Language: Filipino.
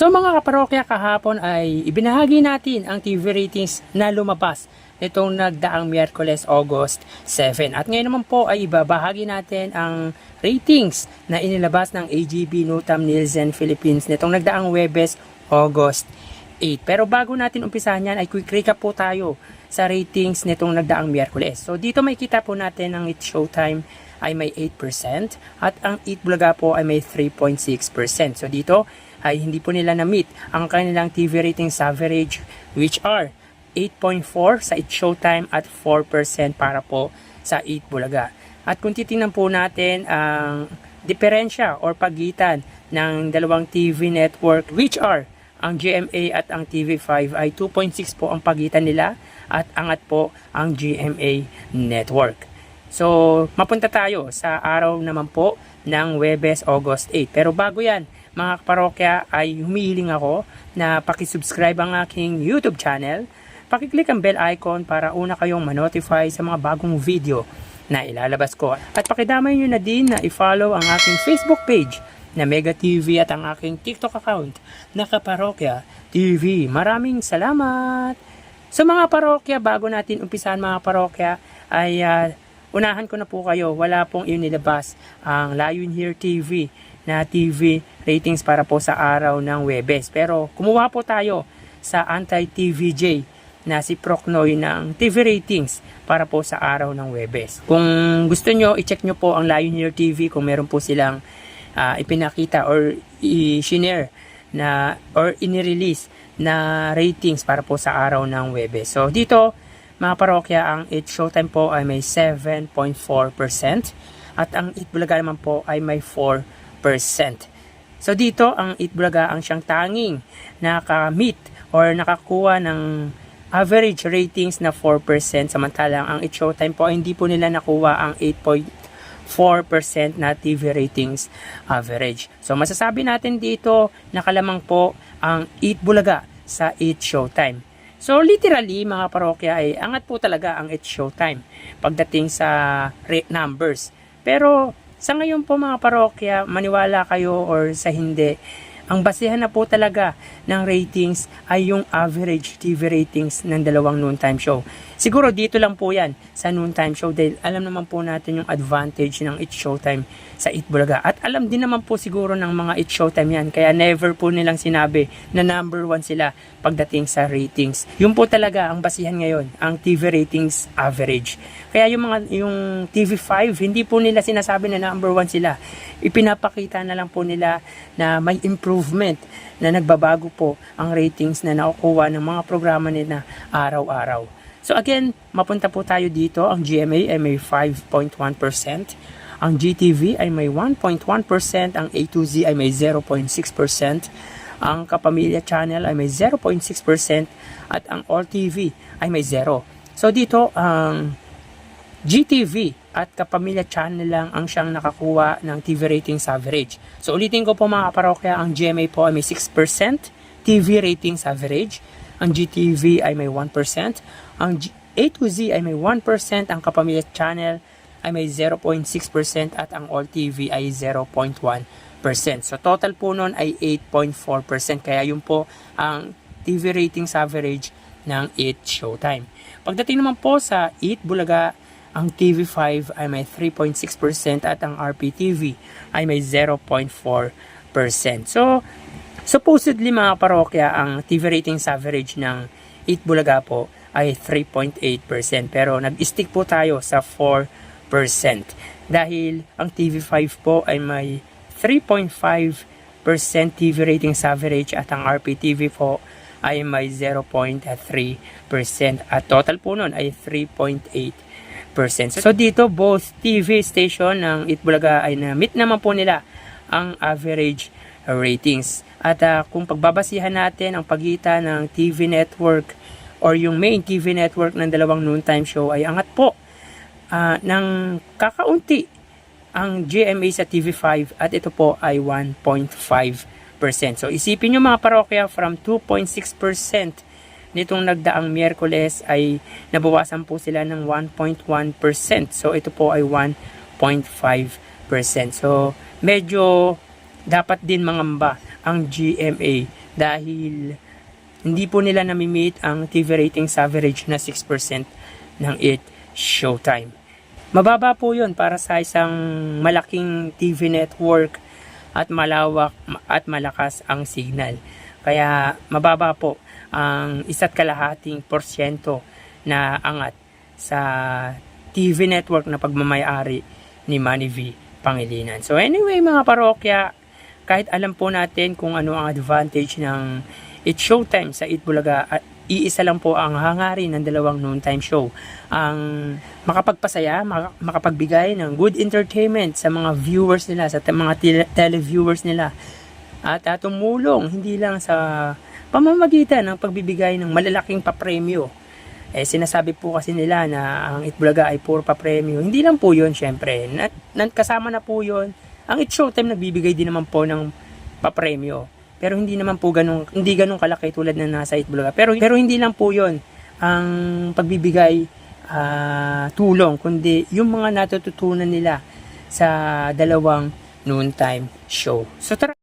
So mga kaparokya, kahapon ay ibinahagi natin ang TV ratings na lumabas nitong nagdaang Miyerkules, August 7. At ngayon naman po ay ibabahagi natin ang ratings na inilabas ng AGB Nutam Nielsen Philippines nitong nagdaang Huwebes, August 8. Pero bago natin umpisahan yan ay quick recap po tayo sa ratings nitong nagdaang Miyerkules. So dito may kita po natin ang It's Showtime ay may 8% at ang Eat Bulaga po ay may 3.6%. So dito ay hindi po nila na-meet ang kanilang TV ratings average, which are 8.4 sa It's Showtime at 4% para po sa Eat Bulaga. At kung titingnan po natin ang diferensya or pagitan ng dalawang TV network, which are ang GMA at ang TV5, ay 2.6 po ang pagitan nila at angat po ang GMA network. So, mapunta tayo sa araw naman po ng Huwebes, August 8. Pero bago yan, mga kaparokya, ay humihiling ako na pakisubscribe ang aking YouTube channel. Pakiclick ang bell icon para una kayong manotify sa mga bagong video na ilalabas ko. At pakidamay nyo na din na i-follow ang aking Facebook page na Mega TV at ang aking TikTok account na Kaparokya TV. Maraming salamat! So mga parokya, bago natin umpisahan mga parokya, ay unahan ko na po kayo, wala pong inilabas ang Lion Here TV na TV ratings para po sa araw ng Huwebes. Pero kumuha po tayo sa Anti-TVJ na si Procnoy ng TV ratings para po sa araw ng Huwebes. Kung gusto nyo, i-check nyo po ang Lion Here TV kung meron po silang ipinakita or i-share na or inirelease na ratings para po sa araw ng Huwebes. So dito, mga parokya, ang It's Showtime po ay may 7.4% at ang Eat Bulaga naman po ay may 4%. So dito, ang Eat Bulaga ang siyang tanging naka-meet or nakakuha ng average ratings na 4%, samantalang ang It's Showtime po ay hindi po nila nakuha ang 8.4% na TV ratings average. So masasabi natin dito, nakalamang po ang Eat Bulaga sa It's Showtime. So literally mga parokya, ay angat po talaga ang It's Showtime pagdating sa numbers. Pero sa ngayon po mga parokya, maniwala kayo or sa hindi, ang basihan na po talaga ng ratings ay yung average TV ratings ng dalawang noontime show. Siguro dito lang po yan sa noontime show dahil alam naman po natin yung advantage ng It's Showtime sa Eat Bulaga. At alam din naman po siguro ng mga It's Showtime yan. Kaya never po nilang sinabi na number 1 sila pagdating sa ratings. Yun po talaga ang basihan ngayon, ang TV ratings average. Kaya yung TV5, hindi po nila sinasabi na number 1 sila. Ipinapakita na lang po nila na may improvement na nagbabago po ang ratings na nakukuha ng mga programa nila araw-araw. So again, mapunta po tayo dito. Ang GMA ay may 5.1%. Ang GTV ay may 1.1%. Ang A2Z ay may 0.6%. Ang Kapamilya Channel ay may 0.6%. At ang All TV ay may 0. So dito, ang GTV at Kapamilya Channel lang ang siyang nakakuha ng TV ratings average. So ulitin ko po mga parokya, ang GMA po ay may 6% TV ratings average. Ang GTV ay may 1%. Ang A2Z ay may 1%. Ang Kapamilya Channel ay may 0.6% at ang All TV ay 0.1%. So total po nun ay 8.4%. Kaya yun po ang TV ratings average ng It's Showtime. Pagdating naman po sa Eat Bulaga, ang TV5 ay may 3.6% at ang RPTV ay may 0.4%. So, supposedly mga parokya, ang TV ratings average ng Eat Bulaga po ay 3.8%. Pero nag-stick po tayo sa 4%. Dahil ang TV5 po ay may 3.5% TV ratings average at ang RPTV po ay may 0.3%. At total po nun ay 3.8%. So dito, both TV station ng Eat Bulaga ay na-meet naman po nila ang average ratings. At kung pagbabasihan natin ang pagitan ng TV network or yung main TV network ng dalawang noontime show, ay angat po ng kakaunti ang GMA sa TV5 at ito po ay 1.5%. So isipin nyo mga parokya, from 2.6% nitong nagdaang Miyerkules ay nabawasan po sila ng 1.1%. So ito po ay 1.5%. So medyo dapat din mangamba ang GMA dahil hindi po nila nami-meet ang TV ratings average na 6% ng It Showtime. Mababa po yun para sa isang malaking TV network at malawak at malakas ang signal. Kaya mababa po ang 1.5% na angat sa TV network na pagmamayari ni Manny V. Pangilinan. So anyway mga parokya, kahit alam po natin kung ano ang advantage ng It Showtime sa It Bulaga, at iisa lang po ang hangarin ng dalawang noontime show, ang makapagpasaya, makapagbigay ng good entertainment sa mga viewers nila, sa mga televiewers nila, at tumulong hindi lang sa pamamagitan ng pagbibigay ng malalaking papremyo. Sinasabi po kasi nila na ang It Bulaga ay puro papremyo. Hindi lang po yun, syempre. Kasama na po yun. Ang It Showtime nagbibigay din naman po ng papremyo. Pero hindi naman po hindi ganun kalaki tulad na nasa It Bulaga. Pero hindi lang po yun ang pagbibigay tulong, kundi yung mga natututunan nila sa dalawang noontime show. So tara.